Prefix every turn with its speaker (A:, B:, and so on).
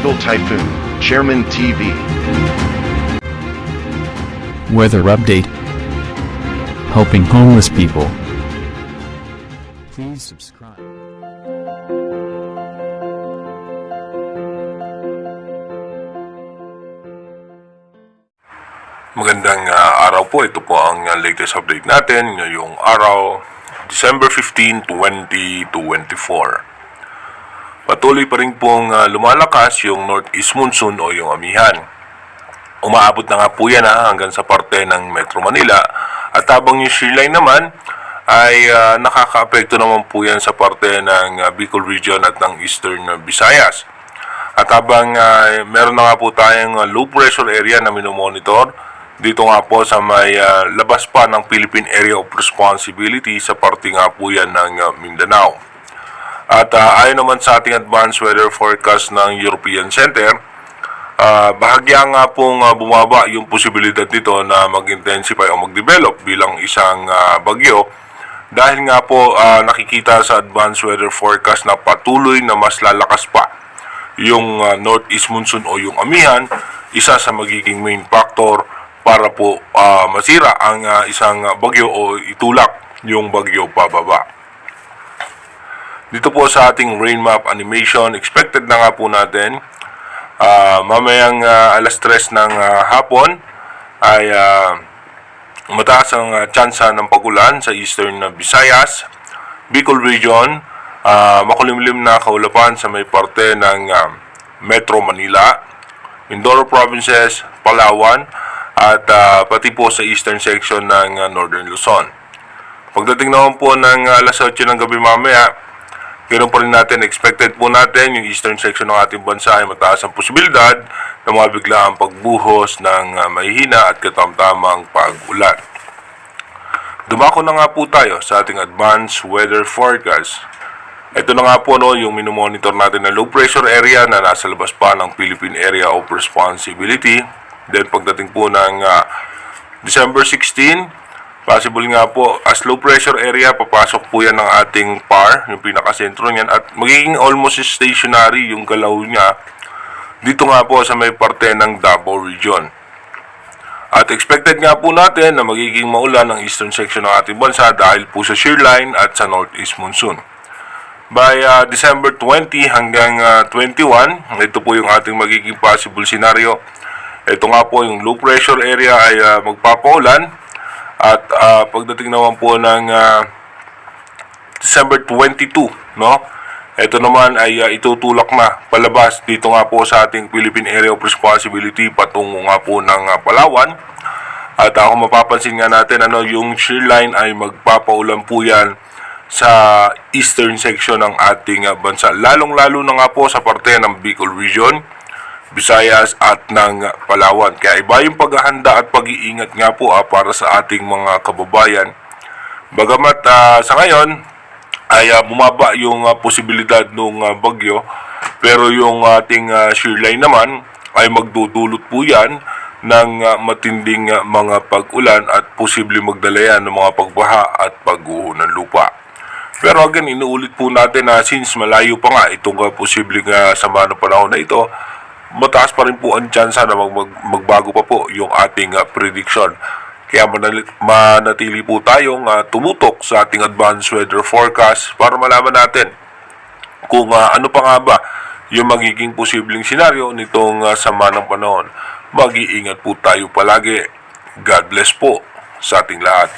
A: Tropical Typhoon, Chairman TV.
B: Weather update. Helping homeless people. Please subscribe.
C: Magandang araw po. Ito po ang latest update natin ngayong araw, December 15, 2024. Patuloy pa rin pong lumalakas yung northeast monsoon o yung amihan. Umaabot na nga po yan hanggang sa parte ng Metro Manila. At habang yung shearline naman ay nakaka-apekto naman po yan sa parte ng Bicol region at ng Eastern Visayas. At habang meron na nga po tayong low pressure area na minomonitor dito nga po sa may labas pa ng Philippine Area of Responsibility sa parte nga po yan ng Mindanao. At ayon naman sa ating advanced weather forecast ng European Center, bahagya nga pong bumaba yung posibilidad nito na mag-intensify o mag-develop bilang isang bagyo dahil nga po nakikita sa advanced weather forecast na patuloy na mas lalakas pa yung northeast monsoon o yung amihan, isa sa magiging main factor para po masira ang isang bagyo o itulak yung bagyo pababa. Dito po sa ating rain map animation, expected na nga po natin mamayang alas 3 ng hapon ay mataas ang tsansa ng pagulan sa Eastern Visayas, Bicol region, makulimlim na kaulapan sa may parte ng Metro Manila, Mindoro provinces, Palawan, at pati po sa eastern section ng Northern Luzon. Pagdating naman po ng alas 8 ng gabi mamaya, ganoon pa rin natin, expected po natin yung eastern section ng ating bansa ay mataas ang posibilidad na mabigla ang pagbuhos ng mahihina at katamtamang pag-ulan. Dumako na nga po tayo sa ating advanced weather forecast. Ito na nga po yung minomonitor natin na low pressure area na nasa labas pa ng Philippine Area of Responsibility. Then pagdating po ng December 16, possible nga po as low pressure area, papasok po yan ng ating PAR, yung pinakasentro niyan, at magiging almost stationary yung galaw niya dito nga po sa may parte ng Davao region. At expected nga po natin na magiging maulan ang eastern section ng ating bansa dahil po sa shearline at sa northeast monsoon. By December 20 hanggang 21, ito po yung ating magiging possible scenario. Ito nga po yung low pressure area ay magpapaulan at pagdating naman po ng December 22, no? Ito naman ay itutulak na palabas dito nga po sa ating Philippine Area of Responsibility patungo nga po ng Palawan. At kung mapapansin nga natin, yung shearline ay magpapaulan po yan sa eastern section ng ating bansa. Lalong-lalo na nga po sa parte ng Bicol region, Visayas at ng Palawan. Kaya iba yung paghahanda at pag-iingat nga po para sa ating mga kababayan. Bagamat sa ngayon ay bumaba yung posibilidad ng bagyo, pero yung ating shearline naman ay magdudulot po yan ng matinding mga pag-ulan at posible magdala yan ng mga pagbaha at pagguho ng lupa. Pero again, inuulit po natin na since malayo pa nga itong posibleng sama ng panahon na ito, mataas pa rin po ang tsansa na magbago pa po yung ating prediction. Kaya manatili po tayong tumutok sa ating advanced weather forecast para malaman natin kung ano pa nga ba yung magiging posibleng senaryo nitong sama ng panahon. Mag-iingat po tayo palagi. God bless po sa ating lahat.